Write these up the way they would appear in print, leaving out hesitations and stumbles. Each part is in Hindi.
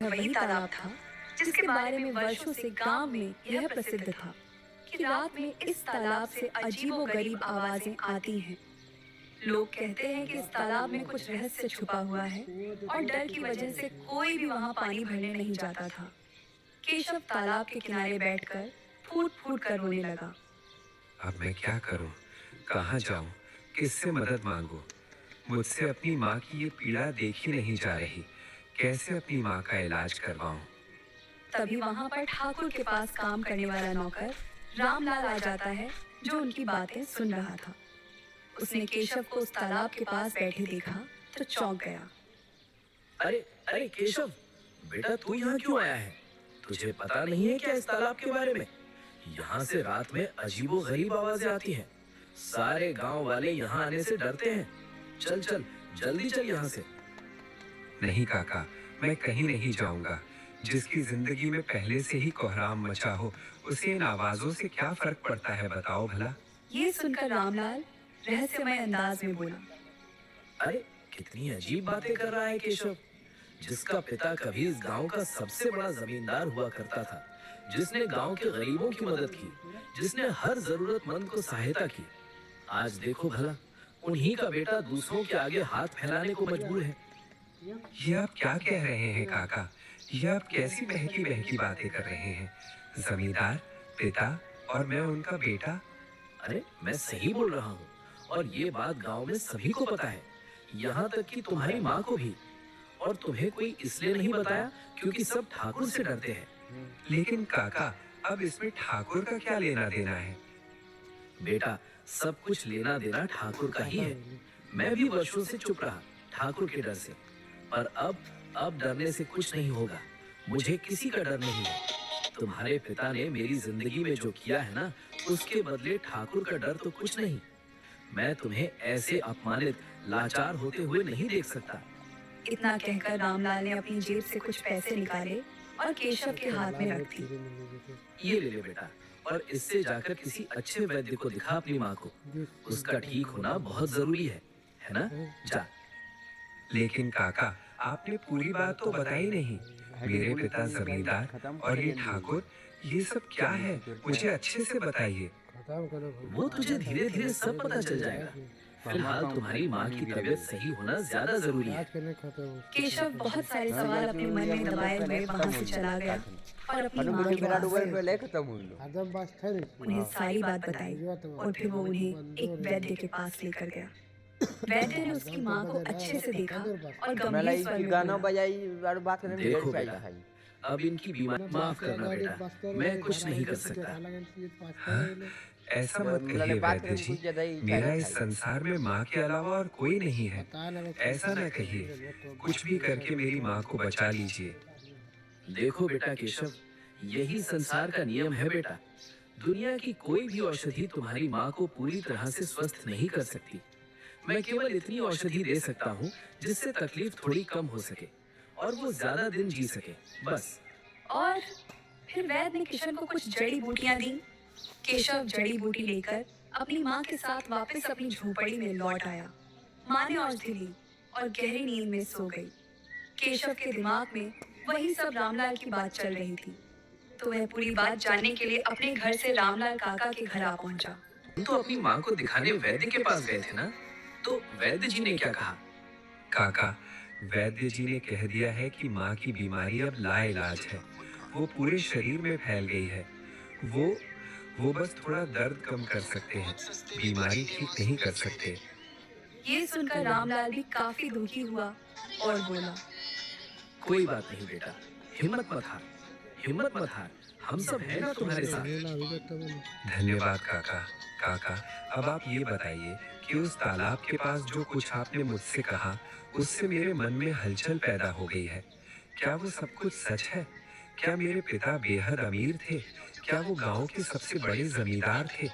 वही तालाब था जिसके बारे में वर्षों से गांव में यह प्रसिद्ध था कि रात में इस तालाब से अजीबोगरीब आवाजें आती हैं। लोग कहते हैं कि इस तालाब में कुछ रहस्य छुपा हुआ है और डर की वजह से कोई भी वहां पानी भरने नहीं जाता था। केशव तालाब के किनारे बैठकर फूट फूट कर रोने लगा। अब मैं क्या करूं? कहाँ जाऊं? किससे मदद मांगूं? मुझसे अपनी माँ की ये पीड़ा देखी नहीं जा रही। कैसे अपनी माँ का इलाज करवाऊं? तभी वहां पर ठाकुर के पास काम करने वाला नौकर रामलाल आ जाता है, जो उनकी बातें सुन रहा था। उसने केशव को उस तालाब के पास बैठे देखा तो चौंक गया। अरे अरे केशव, बेटा तू यहाँ क्यों आया है? तुझे पता नहीं है क्या इस तालाब के बारे में? यहाँ से रात में अजीबो गरीब आवाजें आती हैं। सारे गांव वाले यहाँ आने से डरते हैं। चल चल, जल्दी चल यहाँ से। नहीं काका, मैं कहीं नहीं जाऊंगा। जिसकी जिंदगी में पहले से ही कोहराम मचा हो, उसे इन आवाजों से क्या फर्क पड़ता है, बताओ भला। ये सुनकर रामलाल रहस्यमय अंदाज में बोला। अरे कितनी अजीब बातें कर रहा है केशव। जिसका पिता कभी इस गांव का सबसे बड़ा जमींदार हुआ करता था, जिसने गांव के गरीबों की मदद की, जिसने हर जरूरतमंद को सहायता की, आज देखो भला उन्हीं का बेटा दूसरों के आगे हाथ फैलाने को मजबूर है। ये आप क्या कह रहे हैं काका? ये आप कैसी बहकी बहकी बातें कर रहे हैं? जमींदार, पिता और मैं उनका बेटा। अरे मैं सही बोल रहा हूँ, और ये बात गांव में सभी को पता है, यहाँ तक कि तुम्हारी माँ को भी। और तुम्हें कोई इसलिए नहीं बताया क्योंकि सब ठाकुर से डरते हैं। लेकिन काका, अब इसमें ठाकुर का क्या लेना देना है? बेटा, सब कुछ लेना देना ठाकुर का ही है। मैं भी वर्षों से चुप रहा ठाकुर के डर से, पर अब डरने से कुछ नहीं होगा। मुझे किसी का डर नहीं है। तुम्हारे पिता ने मेरी जिंदगी में जो किया है ना, उसके बदले ठाकुर का डर तो कुछ नहीं। मैं तुम्हें ऐसे अपमानित, लाचार होते हुए नहीं देख सकता। इतना कहकर रामलाल ने अपनी जेब से कुछ पैसे निकाले और केशव के हाथ में रख दी। ये ले ले बेटा, और इससे जाकर किसी अच्छे वैद्य को दिखा अपनी माँ को। उसका ठीक होना बहुत जरूरी है ना? जा। लेकिन काका, आपने पूरी बात तो बताई नहीं। मेरे पिता जमींदार और ये ठाकुर, ये सब क्या है? मुझे अच्छे से बताइए। वो तुझे धीरे धीरे सब पता चल जाएगा। फिलहाल तुम्हारी माँ की तबीयत सही होना ज्यादा जरूरी है। केशव बहुत सारे सवाल अपने मन में दबाए हुए वहाँ से चला गया और अपनी माँ के पास उन्हें सारी बात बताई, और फिर वो उन्हें एक वैद्य के पास लेकर गया। वैद्य ने उसकी माँ को अच्छे से देखा और गंभीर स्वर में बोला, देखो बेटा, अब इनकी बीमारी माफ करना बेटा, मैं कुछ नहीं कर सकता। हाँ? ऐसा मत कहिए वैद्य जी। मेरा इस संसार में माँ के अलावा और कोई नहीं है। ऐसा न कहिए। कुछ भी करके मेरी माँ को बचा लीजिए। देखो बेटा केशव, यही संसार का नियम है बेटा। दुनिया की कोई भी औषधि तुम्हारी माँ को पूरी तरह से स्वस्थ नहीं कर सकती। मैं केवल इतनी औषधि दे सकता हूँ जिससे तकलीफ थोड़ी कम हो सके और वो ज्यादा दिन जी सके, बस। और फिर वैद्य ने किशन को कुछ जड़ी बूटियां दी। केशव जड़ी बूटी लेकर अपनी माँ के साथ वापस अपनी झोपड़ी में लौट आया। माँ ने औषधि ली और गहरी नींद में सो गई। केशव के दिमाग में वही सब रामलाल की बात चल रही थी, तो वह पूरी बात जानने के लिए अपने घर से रामलाल काका के घर आ पहुंचा। तुम तो अपनी माँ को दिखाने वैद्य के पास गए थे ना? तो वैद्य जी ने क्या कहा? काका, वैद्य जी ने कह दिया है कि माँ की बीमारी अब लाइलाज है। वो पूरे शरीर में फैल गई है। वो बस थोड़ा दर्द कम कर सकते हैं, बीमारी ठीक नहीं कर सकते। ये सुनकर रामलाल भी काफी दुखी हुआ और बोला, कोई बात नहीं बेटा, हिम्मत मत हार, हम सब हैं ना तुम्हारे साथ। धन्यवाद काका। काका, अब आप ये बताइए कि उस तालाब के पास जो कुछ आपने मुझसे कहा, उससे मेरे मन में हलचल पैदा हो गई है। क्या वो सब कुछ सच है? क्या मेरे पिता बेहद अमीर थे? क्या वो गांव के सबसे बड़े जमींदार थे?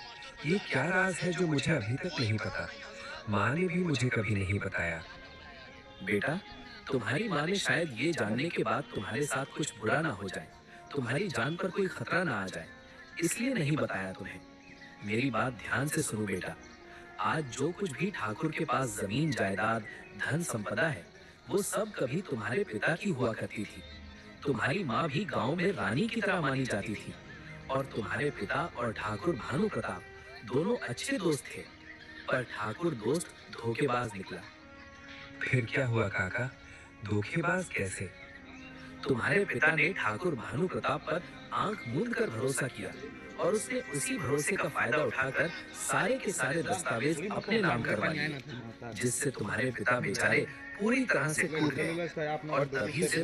ये क्या राज है जो मुझे अभी तक नहीं पता? माँ ने भी मुझे कभी नहीं बताया। बेटा, तुम्हारी माँ ने शायद ये जानने के बाद तुम्हारे साथ कुछ बुरा ना हो जाए, तुम्हारी जान पर कोई खतरा ना आ जाए, इसलिए नहीं बताया तुम्हें। मेरी बात ध्यान से सुनो बेटा। आज जो कुछ भी ठाकुर के पास जमीन जायदाद, धन संपदा है, वो सब कभी तुम्हारे पिता की हुआ करती थी। तुम्हारी माँ भी गांव में रानी की तरह मानी जाती थी और तुम्हारे पिता और ठाकुर भानु प्रताप दोनों अच्छे दोस्त थे, पर ठाकुर दोस्त धोखेबाज निकला। फिर क्या हुआ काका? धोखेबाज कैसे? तुम्हारे पिता ने ठाकुर भानु प्रताप पर आंख मूंद कर भरोसा किया और उसने उसी भरोसे का फायदा उठाकर सारे के सारे दस्तावेज अपने नाम करवा लिए, जिससे तुम्हारे पिता बेचारे पूरी तरह से टूट गए और तभी से